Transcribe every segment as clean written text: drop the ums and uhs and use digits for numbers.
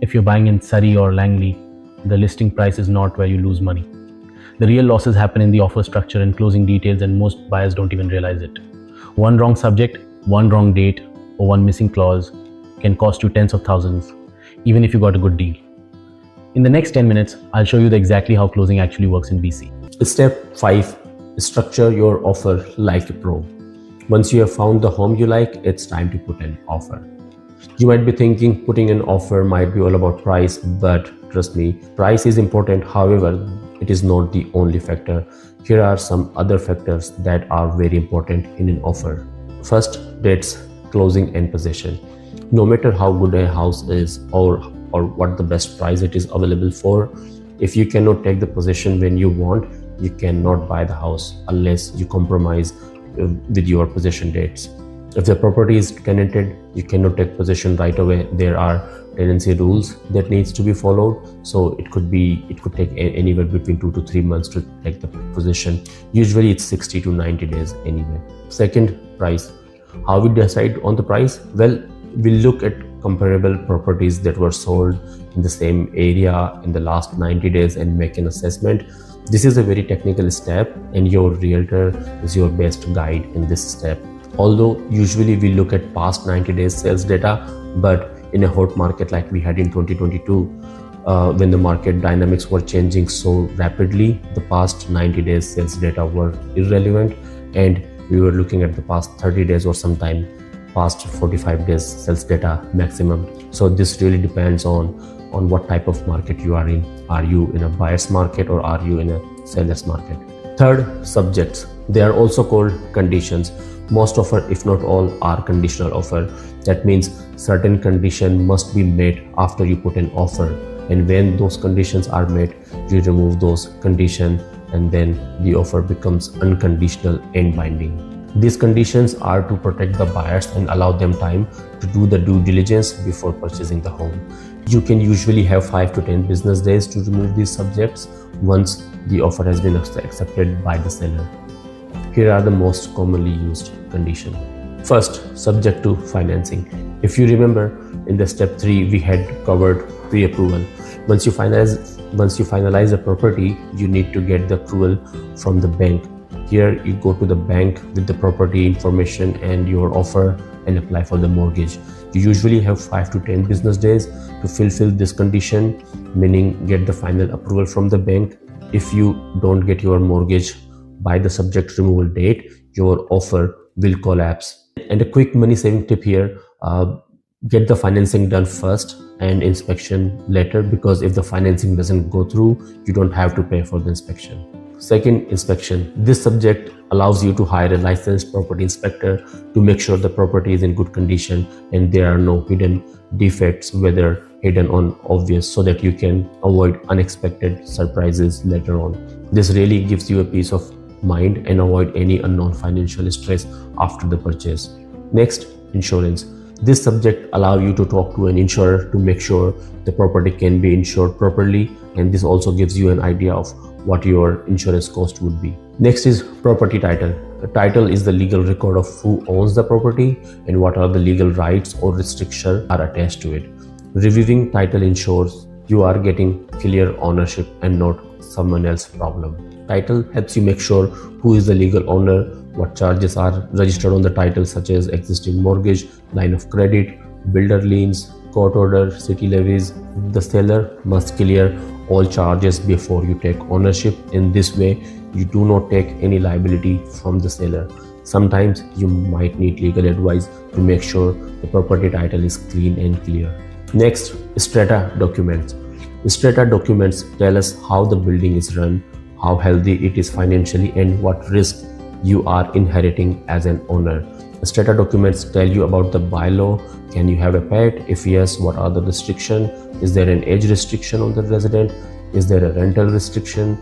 If you're buying in Surrey or Langley, the listing price is not where you lose money. The real losses happen in the offer structure and closing details, and most buyers don't even realize it. One wrong subject, one wrong date, or one missing clause can cost you tens of thousands, even if you got a good deal. In the next 10 minutes, I'll show you exactly how closing actually works in BC. Step 5. Structure your offer like a pro. Once you have found the home you like, it's time to put an offer. You might be thinking putting an offer might be all about price, but trust me, price is important. However, it is not the only factor. Here are some other factors that are very important in an offer. First, dates, closing and possession. No matter how good a house is or what the best price it is available for, if you cannot take the possession when you want, you cannot buy the house unless you compromise with your possession dates. If the property is tenanted, you cannot take possession right away. There are tenancy rules that needs to be followed, so it could take anywhere between 2 to 3 months to take the possession. Usually it's 60 to 90 days anyway. Second, price. How we decide on the price? Well, we look at comparable properties that were sold in the same area in the last 90 days and make an assessment. This is a very technical step, and your realtor is your best guide in this step. Although usually we look at past 90 days sales data, but in a hot market like we had in 2022, when the market dynamics were changing so rapidly, the past 90 days sales data were irrelevant, and we were looking at the past 30 days or sometime past 45 days sales data maximum. So this really depends on what type of market you are in. Are you in a buyer's market or are you in a seller's market? Third, subjects. They are also called conditions. Most offer, if not all, are conditional offer. That means certain condition must be met after you put an offer, and when those conditions are met, you remove those conditions, and then the offer becomes unconditional and binding. These conditions are to protect the buyers and allow them time to do the due diligence before purchasing the home. You can usually have 5 to 10 business days to remove these subjects once the offer has been accepted by the seller. Here are the most commonly used conditions. First, subject to financing. If you remember, in the step 3 we had covered pre-approval. Once you finalize a property, you need to get the approval from the bank. Here you go to the bank with the property information and your offer and apply for the mortgage. You usually have 5 to 10 business days to fulfill this condition, meaning get the final approval from the bank. If you don't get your mortgage by the subject removal date, your offer will collapse. And a quick money saving tip here, get the financing done first and inspection later, because if the financing doesn't go through, you don't have to pay for the inspection. Second, inspection. This subject allows you to hire a licensed property inspector to make sure the property is in good condition and there are no hidden defects, whether hidden or obvious, so that you can avoid unexpected surprises later on. This really gives you a peace of mind and avoid any unknown financial stress after the purchase. Next, insurance. This subject allows you to talk to an insurer to make sure the property can be insured properly, and this also gives you an idea of what your insurance cost would be. Next is property title. The title is the legal record of who owns the property and what are the legal rights or restrictions are attached to it. Reviewing title ensures you are getting clear ownership and not someone else's problem. Title helps you make sure who is the legal owner, what charges are registered on the title, such as existing mortgage, line of credit, builder liens, court order, city levies. The seller must clear all charges before you take ownership. In this way, you do not take any liability from the seller. Sometimes you might need legal advice to make sure the property title is clean and clear. Next, strata documents. Strata documents tell us how the building is run, how healthy it is financially, and what risk you are inheriting as an owner. Strata documents tell you about the bylaw. Can you have a pet? If yes, what are the restrictions? Is there an age restriction on the resident? Is there a rental restriction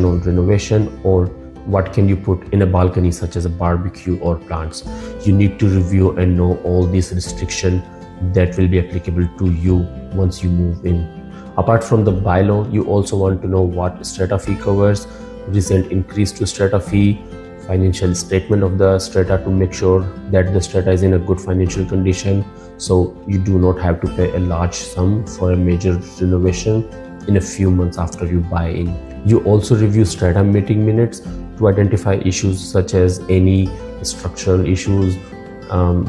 on renovation? Or what can you put in a balcony, such as a barbecue or plants? You need to review and know all these restrictions that will be applicable to you once you move in. Apart from the bylaw, you also want to know what strata fee covers, recent increase to strata fee financial statement of the strata to make sure that the strata is in a good financial condition, so you do not have to pay a large sum for a major renovation in a few months after you buy in. You also review strata meeting minutes to identify issues such as any structural issues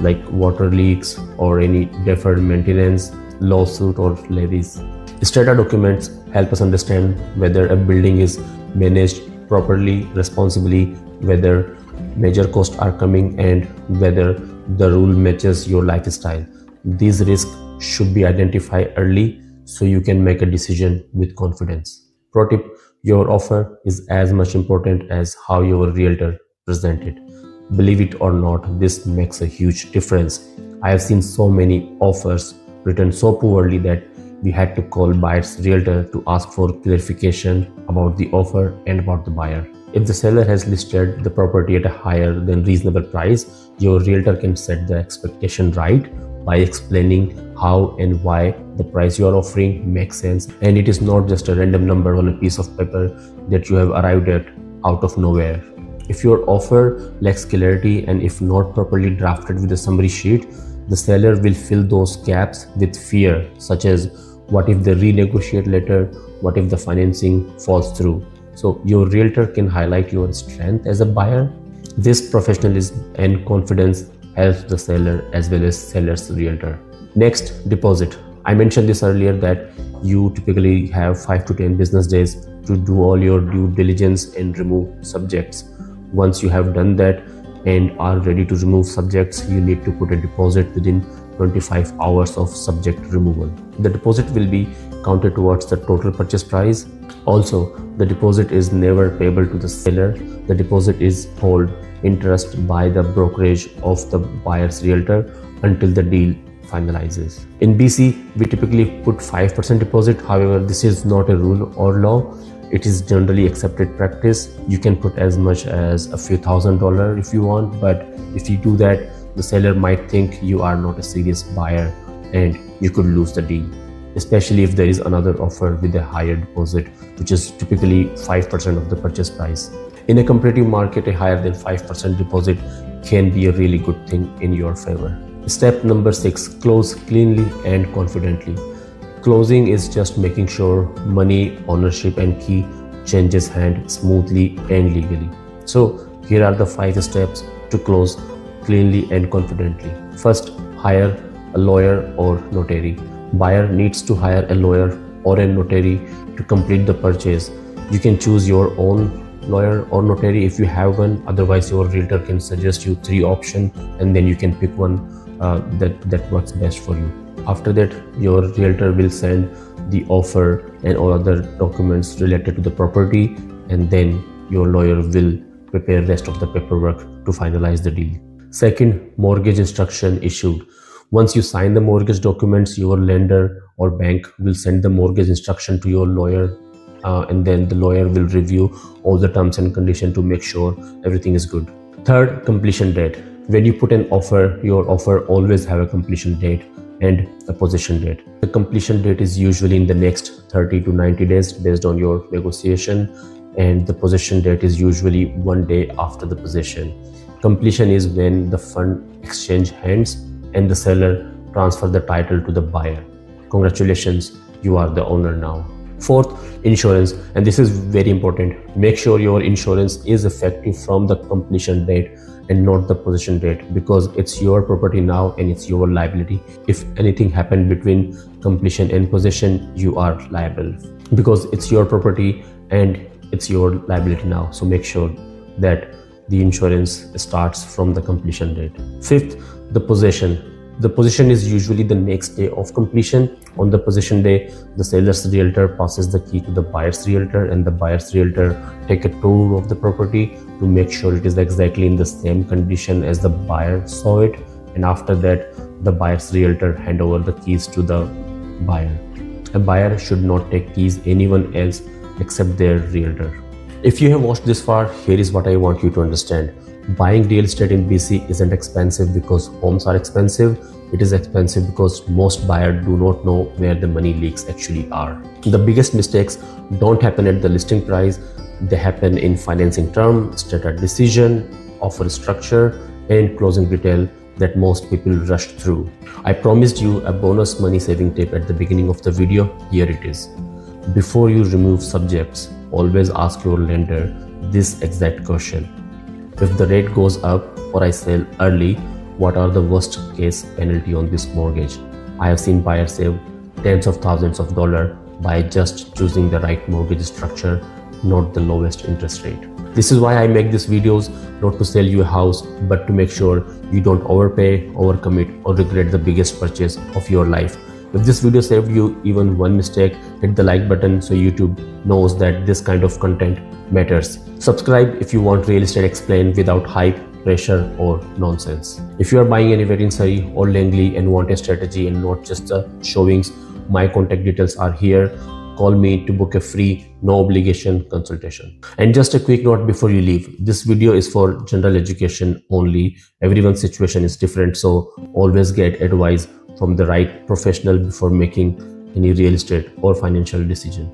like water leaks or any deferred maintenance, lawsuit or levies. Strata documents help us understand whether a building is managed properly, responsibly, whether major costs are coming, and whether the rule matches your lifestyle. These risks should be identified early so you can make a decision with confidence. Pro tip: your offer is as much important as how your realtor presents it. Believe it or not, this makes a huge difference. I have seen so many offers written so poorly that we had to call buyer's realtor to ask for clarification about the offer and about the buyer. If the seller has listed the property at a higher than reasonable price, your realtor can set the expectation right by explaining how and why the price you are offering makes sense, and it is not just a random number on a piece of paper that you have arrived at out of nowhere. If your offer lacks clarity and if not properly drafted with a summary sheet, the seller will fill those gaps with fear, such as what if they renegotiate later, what if the financing falls through. So your realtor can highlight your strength as a buyer. This professionalism and confidence helps the seller as well as seller's realtor. Next, deposit. I mentioned this earlier that you typically have 5 to 10 business days to do all your due diligence and remove subjects. Once you have done that and are ready to remove subjects, you need to put a deposit within 25 hours of subject removal. The deposit will be counted towards the total purchase price. Also, the deposit is never payable to the seller. The deposit is held interest by the brokerage of the buyer's realtor until the deal finalizes. In BC, we typically put 5% deposit. However, this is not a rule or law. It is generally accepted practice. You can put as much as a few $1,000s if you want, but if you do that, the seller might think you are not a serious buyer and you could lose the deal, especially if there is another offer with a higher deposit, which is typically 5% of the purchase price. In a competitive market, a higher than 5% deposit can be a really good thing in your favor. Step number 6, close cleanly and confidently. Closing is just making sure money, ownership and key changes hand smoothly and legally. So here are the 5 steps to close cleanly and confidently. First, hire a lawyer or notary. Buyer needs to hire a lawyer or a notary to complete the purchase. You can choose your own lawyer or notary if you have one. Otherwise, your realtor can suggest you 3 options and then you can pick one that works best for you. After that, your realtor will send the offer and all other documents related to the property, and then your lawyer will prepare rest of the paperwork to finalize the deal. Second, mortgage instruction issued. Once you sign the mortgage documents, your lender or bank will send the mortgage instruction to your lawyer, and then the lawyer will review all the terms and conditions to make sure everything is good. Third, completion date. When you put an offer, your offer always have a completion date and a possession date. The completion date is usually in the next 30 to 90 days based on your negotiation, and the possession date is usually 1 day after the possession. Completion is when the fund exchange hands and the seller transfer the title to the buyer. Congratulations, you are the owner now. Fourth, insurance, and this is very important. Make sure your insurance is effective from the completion date and not the possession date, because it's your property now and it's your liability. If anything happened between completion and possession, you are liable because it's your property and it's your liability now. So make sure that the insurance starts from the completion date. Fifth, the possession. The possession is usually the next day of completion. On the possession day, the seller's realtor passes the key to the buyer's realtor, and the buyer's realtor take a tour of the property to make sure it is exactly in the same condition as the buyer saw it. And after that, the buyer's realtor hand over the keys to the buyer. A buyer should not take keys anyone else except their realtor. If you have watched this far, here is what I want you to understand. Buying real estate in BC isn't expensive because homes are expensive. It is expensive because most buyers do not know where the money leaks actually are. The biggest mistakes don't happen at the listing price. They happen in financing term, strata decision, offer structure, and closing detail that most people rush through. I promised you a bonus money saving tip at the beginning of the video. Here it is. Before you remove subjects, always ask your lender this exact question. If the rate goes up or I sell early, what are the worst case penalty on this mortgage? I have seen buyers save tens of thousands of dollars by just choosing the right mortgage structure, not the lowest interest rate. This is why I make these videos, not to sell you a house, but to make sure you don't overpay, overcommit, or regret the biggest purchase of your life. If this video saved you even one mistake, hit the like button so YouTube knows that this kind of content matters. Subscribe if you want real estate explained without hype, pressure, or nonsense. If you are buying anywhere in Surrey or Langley and want a strategy and not just the showings, my contact details are here. Call me to book a free, no obligation consultation. And just a quick note before you leave, this video is for general education only. Everyone's situation is different, so always get advice from the right professional before making any real estate or financial decision.